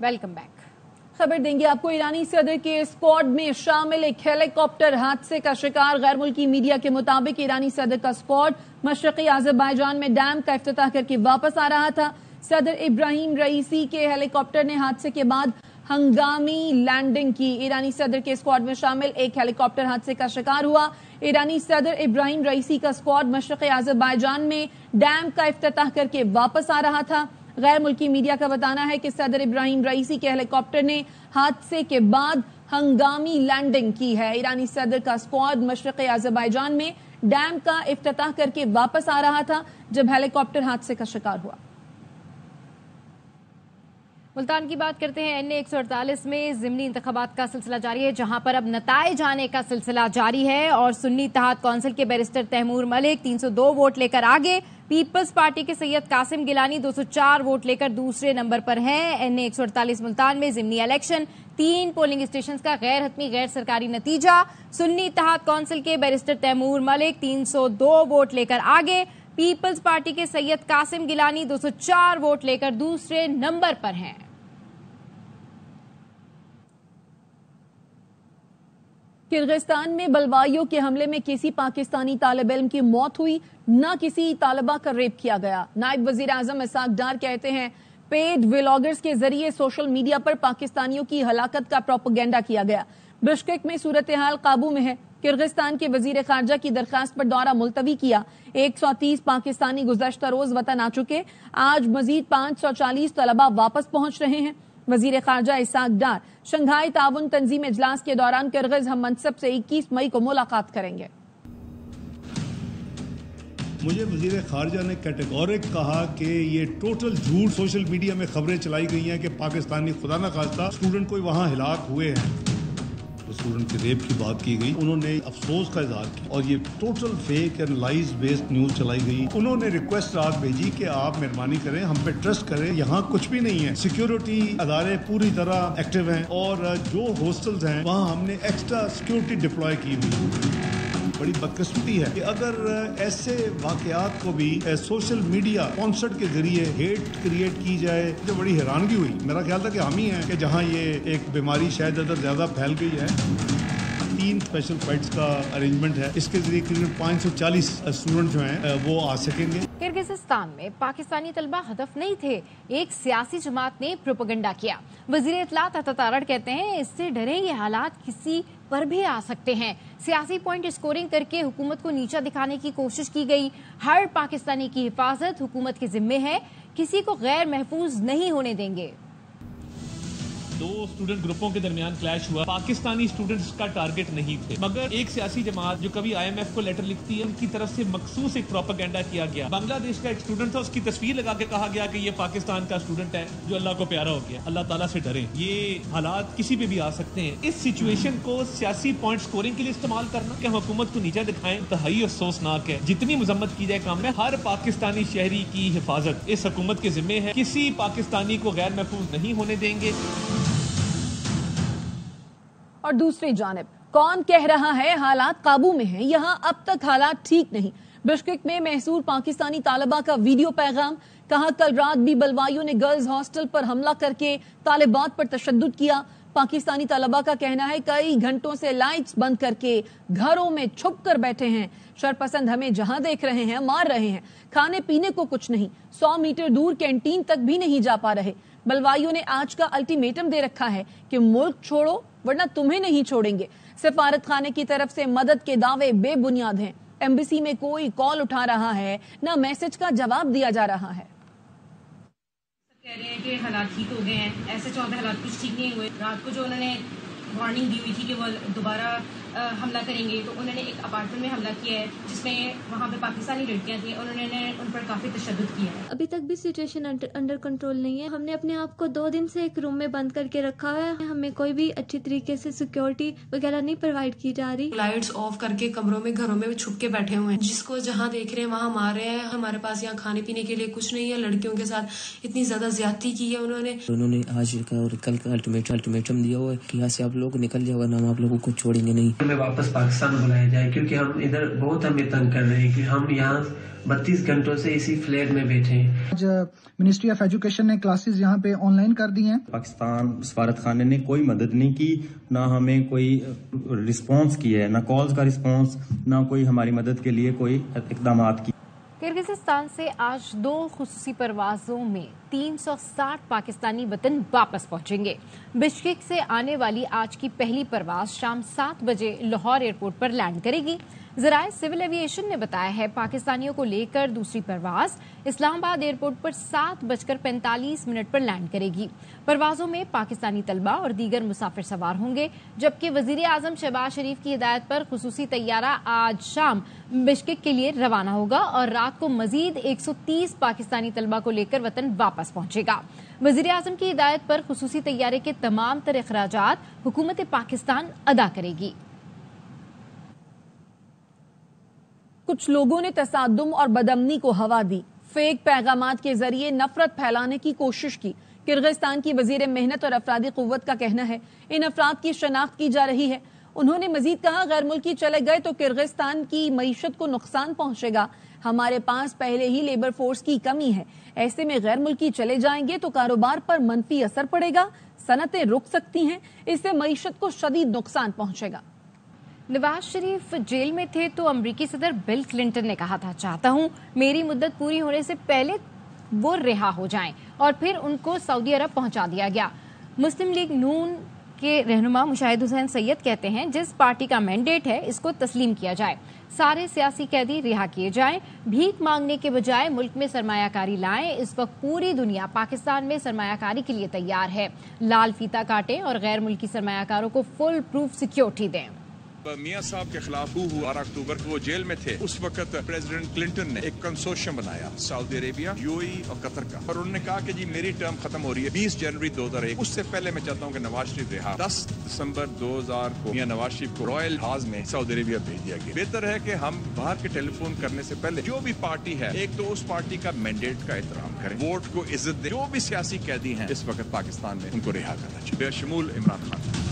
Welcome back. खबर देंगे आपको, ईरानी सदर के स्क्वाड में शामिल एक हेलीकॉप्टर हादसे का शिकार। गैर मुल्की मीडिया के मुताबिक ईरानी सदर का स्क्वाड मशरकी आज़रबाईजान में डैम का इफ्तिताह करके वापस आ रहा था। सदर इब्राहिम रईसी के हेलीकॉप्टर ने हादसे के बाद हंगामी लैंडिंग की। ईरानी सदर के स्क्वाड में शामिल एक हेलीकॉप्टर हादसे का शिकार हुआ। ईरानी सदर इब्राहिम रईसी का स्क्वाड मशरकी आज़रबाईजान में डैम का इफ्तिताह करके वापस आ रहा था। गैर मुल्की मीडिया का बताना है कि सदर इब्राहिम रईसी के हेलीकॉप्टर ने हादसे के बाद हंगामी लैंडिंग की है। ईरानी सदर का स्क्वाड मशरक़ी आज़रबाईजान में डैम का इफ्तिताह करके वापस आ रहा था जब हेलीकॉप्टर हादसे का शिकार हुआ। मुल्तान की बात करते हैं। NA 148 में ज़िमनी इंतखाबात का सिलसिला जारी है, जहां पर अब नताइज आने का सिलसिला जारी है और सुन्नी इत्तेहाद कौंसिल के बैरिस्टर तैमूर मलिक 302 वोट लेकर आगे। पीपल्स पार्टी के सैयद कासिम गिलानी 204 वोट लेकर दूसरे नंबर पर हैं। NA 148 मुल्तान में ज़िमनी इलेक्शन, 3 पोलिंग स्टेशन का गैर हतमी गैर सरकारी नतीजा। सुन्नी इत्तेहाद कौंसिल के बैरिस्टर तैमूर मलिक 302 वोट लेकर आगे। पीपल्स पार्टी के सैयद कासिम गिलानी 204 वोट लेकर दूसरे नंबर पर हैं। किर्गिस्तान में बलवाइयों के हमले में किसी पाकिस्तानी तालिब इल्म की मौत हुई, न किसी तालिबा का रेप किया गया। नायब वजीर आजम इसाक डार कहते हैं पेड व्लॉगर्स के जरिए सोशल मीडिया पर पाकिस्तानियों की हलाकत का प्रोपेगेंडा किया गया। बिश्केक में सूरत हाल काबू में है। किर्गिस्तान के वजीर खारजा की दरखास्त पर दौरा मुलतवी किया। 130 पाकिस्तानी गुज़श्ता रोज वतन आ चुके। आज मजीद 540 तलबा वापस पहुंच रहे हैं। वजीर खारजा इसाक डार शंघाई ताउन तंजीम इजलास के दौरान किर्गिज हम मनसब से 21 मई को मुलाकात करेंगे। मुझे वजीर खारजा ने कैटेगोरिक कहा कि ये टोटल झूठ सोशल मीडिया में खबरें चलाई गई हैं कि पाकिस्तानी खुदा न खास्ता स्टूडेंट कोई वहाँ हिलाक हुए हैं, तो स्टूडेंट के रेप की बात की गई। उन्होंने अफसोस का इजहार किया और ये total fake and lies based news चलाई गई। उन्होंने रिक्वेस्ट रात भेजी कि आप मेहरबानी करें, हम पे ट्रस्ट करें, यहाँ कुछ भी नहीं है। सिक्योरिटी अदारे पूरी तरह एक्टिव हैं और जो हॉस्टल्स हैं वहाँ हमने एक्स्ट्रा सिक्योरिटी डिप्लॉय की हुई। बड़ी बदकिस्मती है कि अगर ऐसे वाकयात को भी सोशल मीडिया कॉन्सर्ट के जरिए हेट क्रिएट की जाए, तो बड़ी हैरानगी हुई। मेरा ख्याल था कि हम ही हैं कि जहां ये एक बीमारी शायद अगर ज्यादा फैल गई है। 3 स्पेशल फ्लाइट्स का अरेंजमेंट है, इसके जरिए करीब 540 स्टूडेंट जो हैं वो आ सकेंगे। किर्गिस्तान में पाकिस्तानी तलबा हदफ नहीं थे, एक सियासी जमात ने प्रोपेगेंडा किया। वजीर इत्तलात अतातारड़ कहते हैं इससे डरे ये हालात किसी पर भी आ सकते हैं। सियासी पॉइंट स्कोरिंग करके हुकूमत को नीचा दिखाने की कोशिश की गई। हर पाकिस्तानी की हिफाजत हुकूमत के जिम्मे है, किसी को गैर महफूज नहीं होने देंगे। 2 स्टूडेंट ग्रुपों के दरमियान क्लैश हुआ। पाकिस्तानी स्टूडेंट्स का टारगेट नहीं थे, मगर एक सियासी जमात जो कभी IMF को लेटर लिखती है, उनकी तरफ से मखसूस एक प्रोपेगेंडा किया गया। बांग्लादेश का एक स्टूडेंट था, उसकी तस्वीर लगा के कहा गया कि ये पाकिस्तान का स्टूडेंट है जो अल्लाह को प्यारा हो गया। अल्लाह ताला से डरें, ये हालात किसी पे भी आ सकते हैं। इस सिचुएशन को सियासी पॉइंट स्कोरिंग के लिए इस्तेमाल करना, कि हुकूमत को नीचा दिखाएं, इंतहाई अफसोसनाक है। जितनी मजम्मत की जाए काम में, हर पाकिस्तानी शहरी की हिफाजत इस हुकूमत के जिम्मे है। किसी पाकिस्तानी को गैर महफूज नहीं होने देंगे। और दूसरी जानिब कौन कह रहा है हालात काबू में हैं? यहाँ अब तक हालात ठीक नहीं। बिश्केक में महसूर पाकिस्तानी तालिबा का वीडियो पैगाम, कहा कल रात भी बलवाइयों ने गर्ल्स हॉस्टल पर हमला करके तालिबात पर तशद्दुद किया। पाकिस्तानी तालिबा का कहना है कई घंटों से लाइट्स बंद करके घरों में छुप कर बैठे हैं। शरपसंद हमें जहां देख रहे हैं मार रहे हैं। खाने पीने को कुछ नहीं, 100 मीटर दूर कैंटीन तक भी नहीं जा पा रहे। बलवाइयों ने आज का अल्टीमेटम दे रखा है कि मुल्क छोड़ो वरना तुम्हें नहीं छोड़ेंगे। सफारत खाने की तरफ से मदद के दावे बेबुनियाद हैं। एम्बेसी में कोई कॉल उठा रहा है, न मैसेज का जवाब दिया जा रहा है। कह रहे हैं कि हालात ठीक हो गए हैं, ऐसे चौथे हालात कुछ ठीक नहीं हुए। रात को जो उन्होंने वार्निंग दी हुई थी कि वो दोबारा हमला करेंगे, तो उन्होंने एक अपार्टमेंट में हमला किया है जिसमें वहाँ पे पाकिस्तानी लड़कियां थी, उन्होंने उन पर काफी तशद्दुद किया है। अभी तक भी सिचुएशन अंडर कंट्रोल नहीं है। हमने अपने आप को 2 दिन से एक रूम में बंद करके रखा है। हमें कोई भी अच्छी तरीके से सिक्योरिटी वगैरह नहीं प्रोवाइड की जा रही। लाइट्स ऑफ करके कमरों में घरों में छुप के बैठे हुए हैं, जिसको जहाँ देख रहे हैं वहाँ मार रहे हैं। हमारे पास यहाँ खाने पीने के लिए कुछ नहीं है। लड़कियों के साथ इतनी ज्यादा ज्यादती की है उन्होंने आज का और कल का अल्टीमेटम दिया हुआ है कि यहाँ से आप लोग निकल जाओ, ना हम आप लोगों को छोड़ेंगे नहीं। हमें वापस पाकिस्तान बुलाया जाए, क्योंकि हम इधर बहुत हमें तंग कर रहे हैं कि हम यहाँ 32 घंटों से इसी फ्लेयर में बैठे हैं। आज मिनिस्ट्री ऑफ एजुकेशन ने क्लासेस यहाँ पे ऑनलाइन कर दी हैं। पाकिस्तान सफारत खाने ने कोई मदद नहीं की, ना हमें कोई रिस्पांस किया है, ना कॉल्स का रिस्पांस, ना कोई हमारी मदद के लिए कोई इकदाम की। किर्गिस्तान से आज 2 खुसूसी परवाजों में 360 पाकिस्तानी वतन वापस पहुंचेंगे। बिश्केक से आने वाली आज की पहली परवाज शाम 7 बजे लाहौर एयरपोर्ट पर लैंड करेगी। ज़राए सिविल एविएशन ने बताया है पाकिस्तानियों को लेकर दूसरी परवाज इस्लामाबाद एयरपोर्ट पर 7:45 पर लैंड करेगी। परवाजों में पाकिस्तानी तलबा और दीगर मुसाफिर सवार होंगे, जबकि वजीर आजम शहबाज शरीफ की हिदायत पर खुसूसी तैयारा आज शाम बिश्केक के लिए रवाना होगा और रात को मजीद 130 पाकिस्तानी तलबा को लेकर वतन वापस पहुंचेगा। वजीर आजम की हिदायत पर खुसूसी तैयारे के तमाम तर अखराजात हुकूमत पाकिस्तान अदा करेगी। कुछ लोगों ने तसादुम और बदअमनी को हवा दी, फेक पैगामात के जरिए नफरत फैलाने की कोशिश की। किर्गिस्तान की वजीर मेहनत और अफरादी कुव्वत का कहना है इन अफराद की शनाख्त की जा रही है। उन्होंने मजीद कहा, गैर मुल्की चले गए तो किर्गिस्तान की मईशत को नुकसान पहुंचेगा। हमारे पास पहले ही लेबर फोर्स की कमी है, ऐसे में गैर मुल्की चले जाएंगे तो कारोबार पर मनफी असर पड़ेगा, सनतें रुक सकती हैं, इससे मईशत को शदीद नुकसान पहुंचेगा। नवाज शरीफ जेल में थे तो अमरीकी सदर बिल क्लिंटन ने कहा था, चाहता हूं मेरी मुद्दत पूरी होने से पहले वो रिहा हो जाएं, और फिर उनको सऊदी अरब पहुंचा दिया गया। मुस्लिम लीग नून के रहनुमा मुशाहिद हुसैन सैयद कहते हैं, जिस पार्टी का मैंडेट है इसको तस्लीम किया जाए, सारे सियासी कैदी रिहा किए जाएं, भीख मांगने के बजाय मुल्क में सरमायाकारी लाएं। इस वक्त पूरी दुनिया पाकिस्तान में सरमायाकारी के लिए तैयार है। लाल फीता काटें और गैर मुल्की सरमायाकारों को फुल प्रूफ सिक्योरिटी दें। मियां साहब के खिलाफ 12 अक्टूबर को वो जेल में थे, उस वक्त प्रेसिडेंट क्लिंटन ने एक कंसोर्शियम बनाया सऊदी अरेबिया, यूएई और कतर का, और उन्होंने कहा कि जी मेरी टर्म खत्म हो रही है 20 जनवरी 2001, उससे पहले मैं चाहता हूँ कि नवाज शरीफ रिहा। 10 दिसंबर 2000 को मियां नवाज शरीफ को रॉयल जहाज में सऊदी अरेबिया भेज दिया गया। बेहतर है कि हम बाहर के टेलीफोन करने से पहले जो भी पार्टी है, एक तो उस पार्टी का मैंडेट का एहतराम करें, वोट को इज्जत दें। जो भी सियासी कैदी हैं इस वक्त पाकिस्तान में, उनको रिहा करना चाहिए, बेशमूल इमरान खान।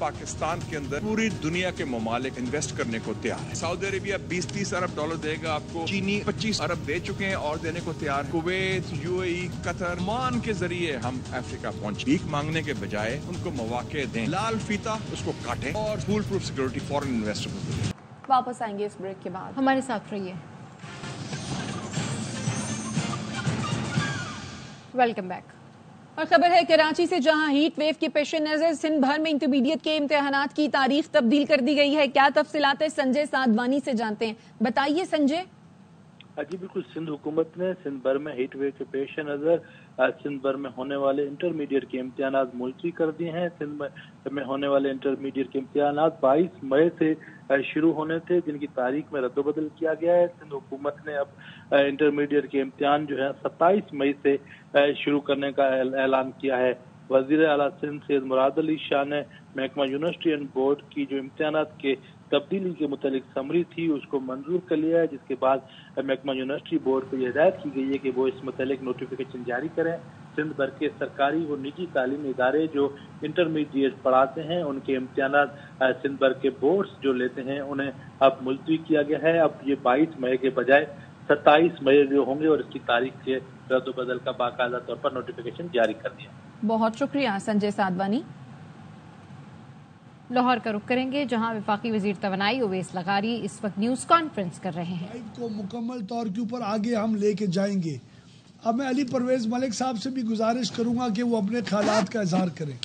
पाकिस्तान के अंदर पूरी दुनिया के ममालिक इन्वेस्ट करने को तैयार है। सऊदी अरेबिया 20-30 अरब डॉलर देगा आपको, चीनी 25 अरब दे चुके हैं और देने को तैयार है। कुवैत, यूएई, कतर, मान के जरिए हम अफ्रीका पहुंचे। भीख मांगने के बजाय उनको मौके दें, लाल फीता उसको काटें और full proof security foreign investor को दें। वापस आएंगे इस ब्रेक के बाद, हमारे साथ रहिए। Welcome back. और खबर है कराची से, जहां हीट वेव के पेश नजर सिंध भर में इंटरमीडिएट के इम्तिहानात की तारीख तब्दील कर दी गई है। क्या तफसीलात है संजय साधवानी से जानते हैं, बताइए संजय। जी बिल्कुल, सिंध हुकूमत ने सिंध भर में हीट वेव के पेश नजर सिंध भर में होने वाले इंटरमीडिएट के इम्तिहानात मुलतवी कर दिए हैं। सिंध में होने वाले इंटरमीडिएट के इम्तिहानात 22 मई से शुरू होने थे, जिनकी तारीख में रद्दोबदल किया गया है। सिंध हुकूमत ने अब इंटरमीडिएट के इम्तिहान जो है 27 मई से शुरू करने का ऐलान किया है। वजीर आला सिंध सैयद मुराद अली शाह ने महकमा यूनिवर्सिटी एंड बोर्ड की जो इम्तिहानात के तब्दीली के मुतालिक समरी थी उसको मंजूर कर लिया है, जिसके बाद महकमा यूनिवर्सिटी बोर्ड को यह हिदायत की गई है कि वो इस मुतालिक नोटिफिकेशन जारी करें। सिंध भर के सरकारी व निजी तालीमी इदारे जो इंटरमीडिएट पढ़ाते हैं उनके इम्तिहानात सिंध भर के बोर्ड्स जो लेते हैं उन्हें अब मुलतवी किया गया है। अब ये 22 मई के बजाय 27 मई जो होंगे और इसकी तारीख के रद्दोबदल का बाकायदा तौर पर नोटिफिकेशन जारी कर दिया। बहुत शुक्रिया संजय साधवानी। लाहौर का रुख करेंगे, जहां वफाकी वजीर तवानाई ओवैस लगारी इस वक्त न्यूज कॉन्फ्रेंस कर रहे हैं। को मुकम्मल तौर के ऊपर आगे हम लेके जाएंगे। अब मैं अली परवेज मलिक साहब से भी गुजारिश करूंगा कि वो अपने ख्यालात का इजहार करें।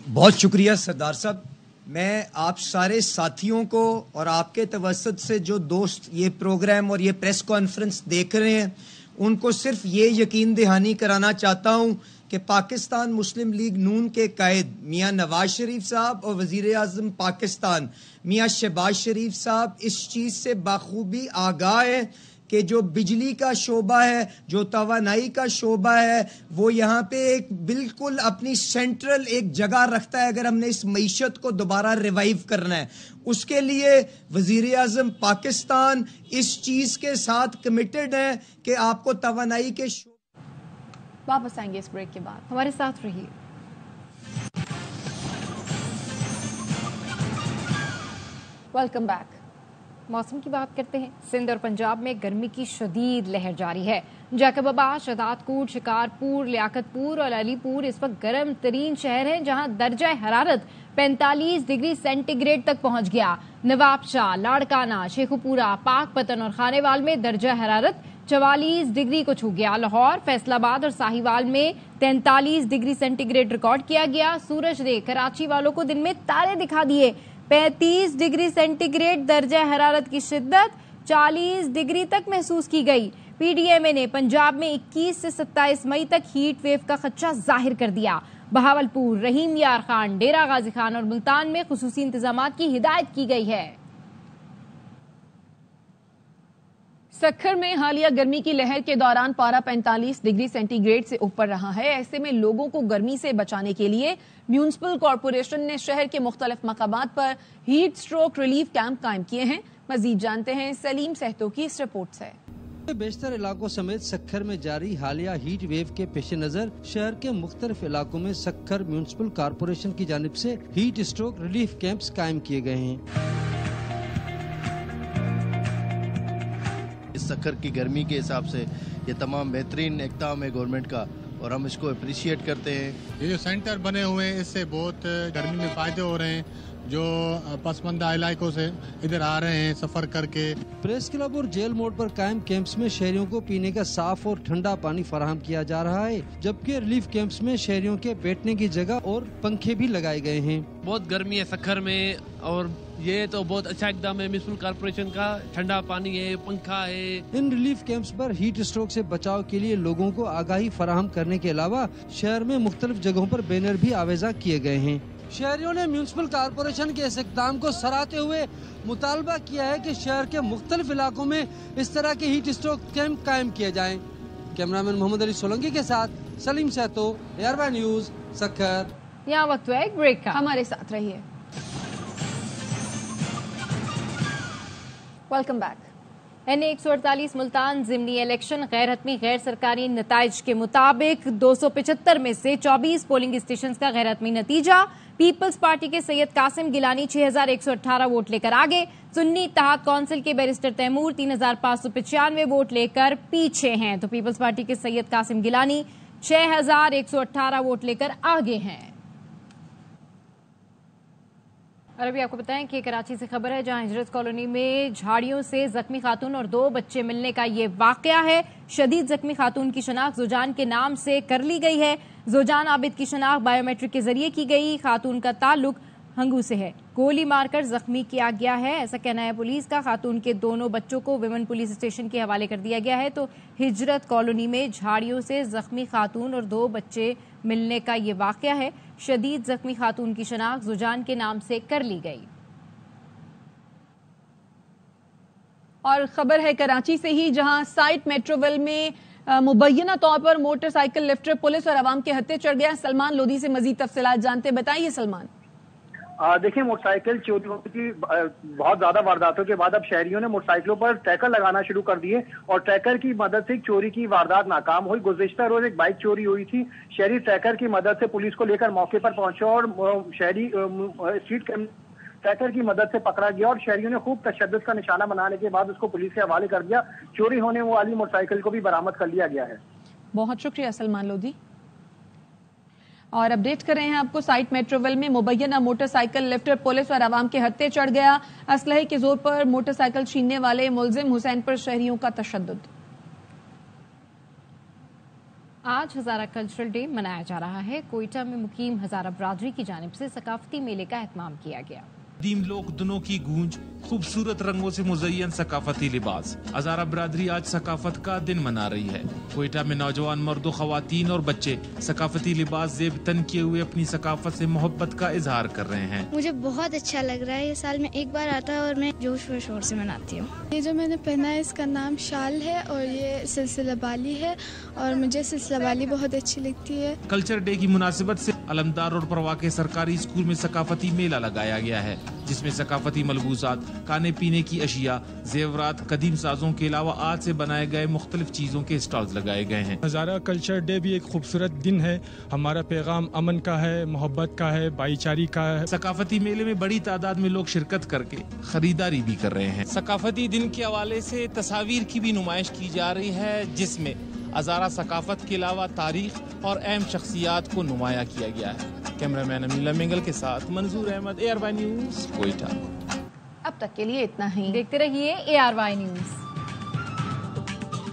बहुत शुक्रिया सरदार साहब। मैं आप सारे साथियों को और आपके तवस्सुत से जो दोस्त ये प्रोग्राम और ये प्रेस कॉन्फ्रेंस देख रहे हैं उनको सिर्फ ये यकीन दहानी कराना चाहता हूँ कि पाकिस्तान मुस्लिम लीग नून के कायद मियां नवाज शरीफ साहब और वजीर आजम पाकिस्तान मियां शहबाज शरीफ साहब इस चीज़ से बाखूबी आगाह है कि जो बिजली का शोबा है, जो तवानाई का शोबा है, वो यहाँ पे एक बिल्कुल अपनी सेंट्रल एक जगह रखता है। अगर हमने इस मईशत को दोबारा रिवाइव करना है, उसके लिए वजीर आजम पाकिस्तान इस चीज़ के साथ कमिटेड है कि आपको तवानाई के वापस आएंगे इस ब्रेक के बाद, हमारे साथ रहिए। Welcome back. मौसम की बात करते हैं। सिंध और पंजाब में गर्मी की शदीद लहर जारी है। जैकबाबाद, शहदादकोट, शिकारपुर, लियाकतपुर और अलीपुर इस वक्त गर्म तरीन शहर हैं, जहां दर्जा हरारत 45 डिग्री सेंटीग्रेड तक पहुंच गया। नवाबशाह, लाड़काना, शेखुपुरा, पाकपतन और खानेवाल में दर्जा हरारत 44 डिग्री को छू गया। लाहौर, फैसलाबाद और साहिवाल में 43 डिग्री सेंटीग्रेड रिकॉर्ड किया गया। सूरज ने कराची वालों को दिन में तारे दिखा दिए। 35 डिग्री सेंटीग्रेड दर्जा हरारत की शिद्दत 40 डिग्री तक महसूस की गई। पीडीएमए ने पंजाब में 21 से 27 मई तक हीट वेव का खदशा जाहिर कर दिया। बहावलपुर, रहीम यार खान, डेरा गाजी खान और मुल्तान में खुसूसी इंतजामात की हिदायत की गई है। सक्खर में हालिया गर्मी की लहर के दौरान पारा 45 डिग्री सेंटीग्रेड से ऊपर रहा है। ऐसे में लोगों को गर्मी से बचाने के लिए म्यूनिसिपल कॉरपोरेशन ने शहर के मुख्तलिफ मकामात पर हीट स्ट्रोक रिलीफ कैंप कायम किए हैं। मजीद जानते हैं सलीम सहतो की इस रिपोर्ट से। बेशतर इलाकों समेत सक्खर में जारी हालिया हीट वेव के पेश नजर शहर के मुख्तलिफ इलाकों में सक्खर म्यूनिसिपल कॉरपोरेशन की जानिब से हीट स्ट्रोक रिलीफ कैंप्स कायम किए गए हैं। इस सक्खर की गर्मी के हिसाब से ये तमाम बेहतरीन इक़दाम है गवर्नमेंट का और हम इसको अप्रिशिएट करते हैं। ये जो सेंटर बने हुए हैं इससे बहुत गर्मी में फायदे हो रहे हैं। जो पसमंदा इलाकों से इधर आ रहे हैं सफर करके। प्रेस क्लब और जेल मोड़ पर कायम कैंप्स में शहरियों को पीने का साफ और ठंडा पानी फराहम किया जा रहा है, जबकि रिलीफ कैंप्स में शहरियों के बैठने की जगह और पंखे भी लगाए गए हैं। बहुत गर्मी है सक्खर में और ये तो बहुत अच्छा इक़दाम है म्यूनिसिपल कॉर्पोरेशन का। ठंडा पानी है, पंखा है। इन रिलीफ कैंप्स पर हीट स्ट्रोक से बचाव के लिए लोगों को आगाही फराहम करने के अलावा शहर में मुख्तलिफ जगहों पर बैनर भी आवेजा किए गए हैं। शहरियों ने म्यूनिसिपल कॉर्पोरेशन के इस इक़दाम को सराहते हुए मुतालबा किया है कि शहर के मुख्तलिफ इलाकों में इस तरह के हीट स्ट्रोक कैंप कायम किए जाएं। कैमरामैन मोहम्मद अली सोलंकी के साथ सलीम सहतो, AR न्यूज़, सक्खर। यहाँ वक्त है एक ब्रेक का, हमारे साथ रहिए। Welcome back. NA-148 मुल्तान ज़िमनी इलेक्शन गैर हतमी गैर सरकारी नताइज के मुताबिक 275 में से 24 पोलिंग स्टेशन का गैर हतमी नतीजा। पीपल्स पार्टी के सैयद कासिम गिलानी 6118 वोट लेकर आगे। सुन्नी इत्तेहाद काउंसिल के बैरिस्टर तैमूर 3595 वोट लेकर पीछे हैं, तो पीपल्स पार्टी के सैयद कासिम गिलानी 6118 वोट लेकर आगे हैं। और अभी आपको बताएं कि कराची से खबर है, जहां हिजरत कॉलोनी में झाड़ियों से जख्मी खातून और 2 बच्चे मिलने का ये वाकया है। शदीद जख्मी खातून की शनाख्त जुजान के नाम से कर ली गई है। जुजान आबिद की शनाख्त बायोमेट्रिक के जरिए की गई। खातून का ताल्लुक हंगू से है। गोली मारकर जख्मी किया गया है, ऐसा कहना है पुलिस का। खातून के दोनों बच्चों को विमन पुलिस स्टेशन के हवाले कर दिया गया है। तो हिजरत कॉलोनी में झाड़ियों से जख्मी खातून और 2 बच्चे मिलने का ये वाकया है। शदीद जख्मी खातून की शनाख्त जुजान के नाम से कर ली गई। और खबर है कराची से ही, जहां साइट मेट्रोवेल में मुबैना तौर पर मोटरसाइकिल लिफ्टर पुलिस और आवाम के हत्थे चढ़ गया। सलमान लोधी से मजीद तफसीलात जानते, बताइए सलमान। देखिए, मोटरसाइकिल चोरी होने की बहुत ज्यादा वारदातों के बाद अब शहरियों ने मोटरसाइकिलों पर ट्रैकर लगाना शुरू कर दिए और ट्रैकर की मदद से चोरी की वारदात नाकाम हुई। गुज़िश्ता रोज एक बाइक चोरी हुई थी। शहरी ट्रैकर की मदद से पुलिस को लेकर मौके पर पहुंचे और शहरी स्ट्रीट ट्रैकर की मदद से पकड़ा गया और शहरियों ने खूब तशद्दुद का निशाना बनाने के बाद उसको पुलिस के हवाले कर दिया। चोरी होने वाली मोटरसाइकिल को भी बरामद कर लिया गया है। बहुत शुक्रिया सलमान लोधी। और अपडेट कर रहे हैं आपको, साइट मेट्रोवेल में मुबैना मोटरसाइकिल लिफ्टर पुलिस और आवाम के हत्थे चढ़ गया। असलहे के जोर पर मोटरसाइकिल छीनने वाले मुलजिम हुसैन पर शहरियों का तशद्दुद। आज हजारा कल्चरल डे मनाया जा रहा है। कोयटा में मुकीम हजारा बरादरी की जानिब से सकाफती मेले का एहतमाम किया गया। कदीम लोक दुनों की गूंज, खूबसूरत रंगों से मुज़य्यन सकाफती लिबास। हजारा बरादरी आज सकाफत का दिन मना रही है। कोयटा में नौजवान मर्द, खवातीन और बच्चे सकाफती लिबास जेब तन किए हुए अपनी सकाफत से मोहब्बत का इजहार कर रहे हैं। मुझे बहुत अच्छा लग रहा है। ये साल में एक बार आता है और मैं जोश व शोर से मनाती हूँ। ये जो मैंने पहना है इसका नाम शाल है और ये सिलसिला बाली है और मुझे सिलसिला बाली बहुत अच्छी लगती है। कल्चर डे की मुनासिबत से अलमदार और परवा के सरकारी स्कूल में सकाफती मेला लगाया गया है, जिसमें सकाफती मलबूसात, खाने पीने की अशिया, जेवरात, कदीम साजों के अलावा आज से बनाए गए मुख्तलिफ चीज़ों के स्टॉल्स लगाए गए हैं। हज़ारा कल्चर डे भी एक खूबसूरत दिन है। हमारा पैगाम अमन का है, मोहब्बत का है, भाईचारी का है। सकाफती मेले में बड़ी तादाद में लोग शिरकत करके खरीदारी भी कर रहे हैं। सकाफती दिन के हवाले से तस्वीर की भी नुमाइश की जा रही है, जिसमें हज़ारा सकाफत के अलावा तारीख और अहम शख्सियात को नुमाया किया गया है। कैमरामैन अमीला मिंगल के साथ मंजूर अहमद, ARY न्यूज़, कोयटा। अब तक के लिए इतना ही। देखते रहिए ARY न्यूज़।